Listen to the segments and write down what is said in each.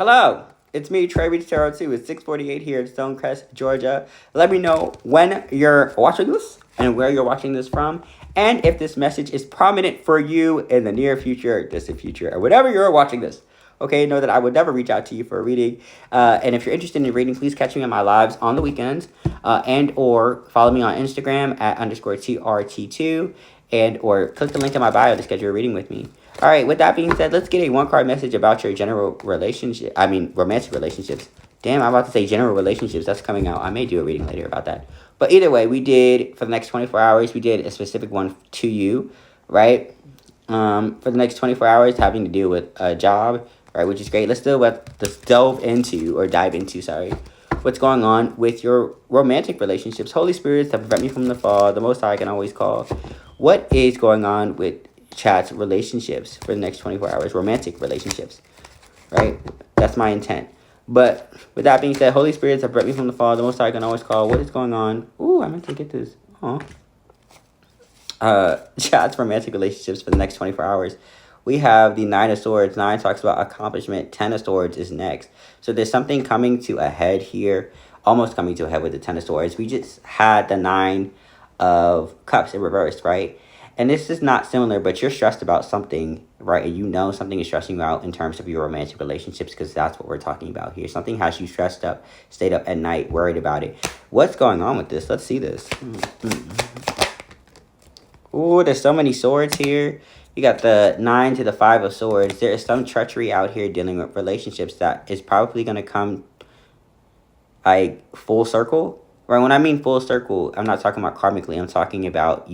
Hello, it's me, Trey Reach Tarot 2. It's 6:48 here in Stonecrest, Georgia. Let me know when you're watching this and where you're watching this from, and if this message is prominent for you in the near future, distant future, or whatever you're watching this. Okay, know that I would never reach out to you for a reading. And if you're interested in reading, please catch me on my lives on the weekends, and or follow me on Instagram at _TRT2, and or click the link in my bio to schedule a reading with me. All right, with that being said, let's get a one card message about your general relationship. Romantic relationships. Damn, I'm about to say general relationships. That's coming out. I may do a reading later about that. But either way, we did, for the next 24 hours, we did a specific one to you, right? For the next 24 hours, having to deal with a job, right, which is great. Let's dive into, what's going on with your romantic relationships. Holy spirits that prevent me from the fall, the Most High I can always call. What is going on with chat's relationships for the next 24 hours? Romantic relationships, right? That's my intent. But with that being said, Holy spirits that prevent me from the fall, the Most High I can always call. What is going on? Ooh, I meant to get this. Chat's romantic relationships for the next 24 hours. We have the Nine of Swords. 9 talks about accomplishment. 10 of Swords is next. So there's something coming to a head here. Almost coming to a head with the 10 of Swords. We just had the 9 of Cups in reverse, right? And this is not similar, but you're stressed about something, right? And you know something is stressing you out in terms of your romantic relationships, because that's what we're talking about here. Something has you stressed up, stayed up at night, worried about it. What's going on with this? Let's see this. Ooh, there's so many swords here. You got the 9 to the 5 of Swords. There is some treachery out here dealing with relationships that is probably going to come like full circle. Right? When I mean full circle, I'm not talking about karmically. I'm talking about,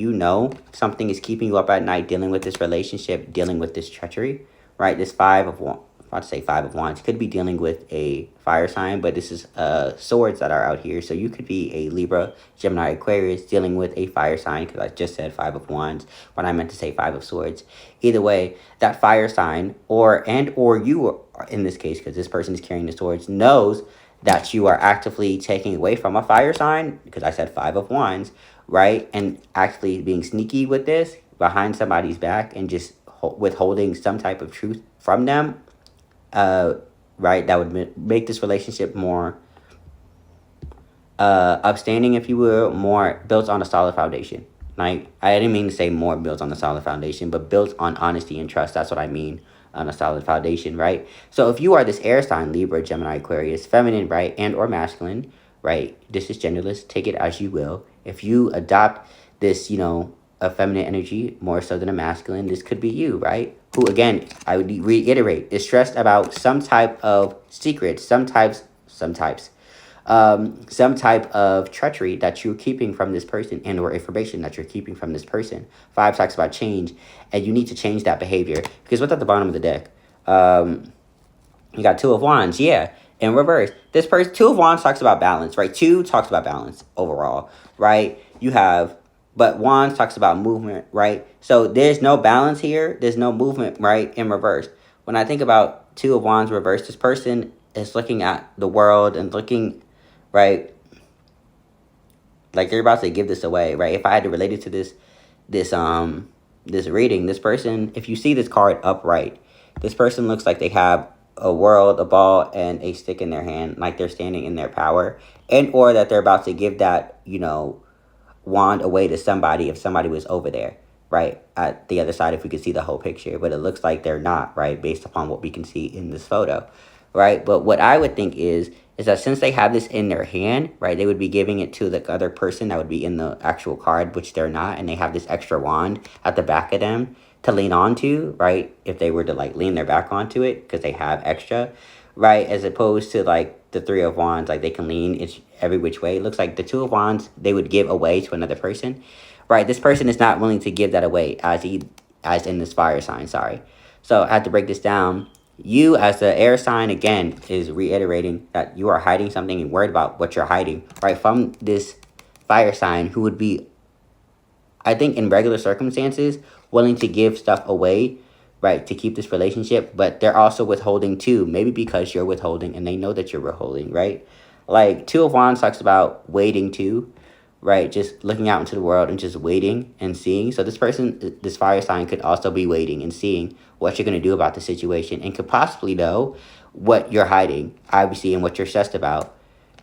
something is keeping you up at night dealing with this relationship, dealing with this treachery. Right? This 5 of Wands. I'm about to say 5 of Wands. Could be dealing with a fire sign, but this is swords that are out here. So you could be a Libra, Gemini, Aquarius dealing with a fire sign, because I just said 5 of Wands when I meant to say 5 of Swords. Either way, that fire sign or you, in this case, because this person is carrying the swords, knows that you are actively taking away from a fire sign, because I said 5 of Wands, right? And actually being sneaky with this behind somebody's back and just withholding some type of truth from them. Right, that would make this relationship more upstanding, if you will, more built on a solid foundation. Like, I didn't mean to say more built on a solid foundation, but built on honesty and trust. That's what I mean, on a solid foundation, right? So if you are this air sign, Libra, Gemini, Aquarius, feminine, right, and or masculine, right, this is genderless, take it as you will. If you adopt this, a feminine energy more so than a masculine, this could be you, right? Who, again, I would reiterate, is stressed about some type of secret, some type of treachery that you're keeping from this person, and or information that you're keeping from this person. 5 talks about change, and you need to change that behavior, because what's at the bottom of the deck? You got 2 of Wands, yeah, in reverse. This person, 2 of Wands talks about balance, right? 2 talks about balance overall, right? But Wands talks about movement, right? So there's no balance here. There's no movement, right, in reverse. When I think about 2 of Wands reverse, this person is looking at the world and looking, right, like they're about to give this away, right? If I had to relate it to this reading, this person, if you see this card upright, this person looks like they have a world, a ball, and a stick in their hand, like they're standing in their power, and or that they're about to give that, wand away to somebody if somebody was over there, right, at the other side, if we could see the whole picture. But it looks like they're not, right, based upon what we can see in this photo, right? But what I would think is that since they have this in their hand, right, they would be giving it to the other person that would be in the actual card, which they're not, and they have this extra wand at the back of them to lean onto, right, if they were to like lean their back onto it, because they have extra, right, as opposed to like the 3 of Wands, like they can lean every which way. It looks like the 2 of Wands they would give away to another person, right? This person is not willing to give that away, as in this fire sign, sorry. So I had to break this down. You, as the air sign, again, is reiterating that you are hiding something and worried about what you're hiding, right, from this fire sign, who would be, I think, in regular circumstances, willing to give stuff away, right, to keep this relationship, but they're also withholding too, maybe because you're withholding and they know that you're withholding, right? Like 2 of Wands talks about waiting too, right? Just looking out into the world and just waiting and seeing. So this person, this fire sign, could also be waiting and seeing what you're going to do about the situation, and could possibly know what you're hiding, obviously, and what you're stressed about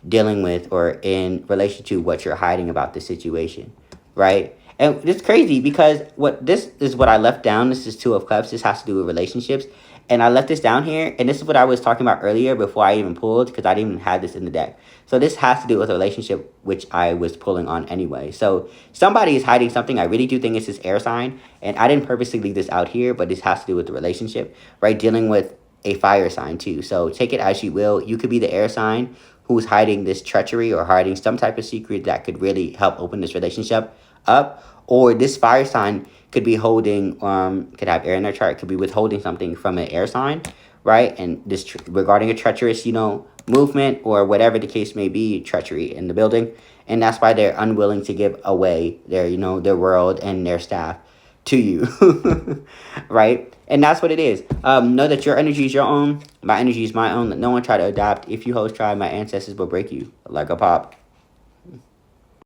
dealing with, or in relation to what you're hiding about the situation, right? And it's crazy because what this is what I left down. This is Two of Cups. This has to do with relationships. And I left this down here, and this is what I was talking about earlier before I even pulled, because I didn't even have this in the deck. So this has to do with a relationship, which I was pulling on anyway. So somebody is hiding something. I really do think it's this air sign, and I didn't purposely leave this out here, but this has to do with the relationship, right? Dealing with a fire sign too. So take it as you will. You could be the air sign who's hiding this treachery or hiding some type of secret that could really help open this relationship up, or this fire sign could be holding could have air in their chart, could be withholding something from an air sign, right? And this regarding a treacherous, movement, or whatever the case may be, treachery in the building, and that's why they're unwilling to give away their their world and their staff to you. Right? And that's what it is. Know that your energy is your own, my energy is my own. Let no one try to adapt. If you host try, my ancestors will break you like a pop.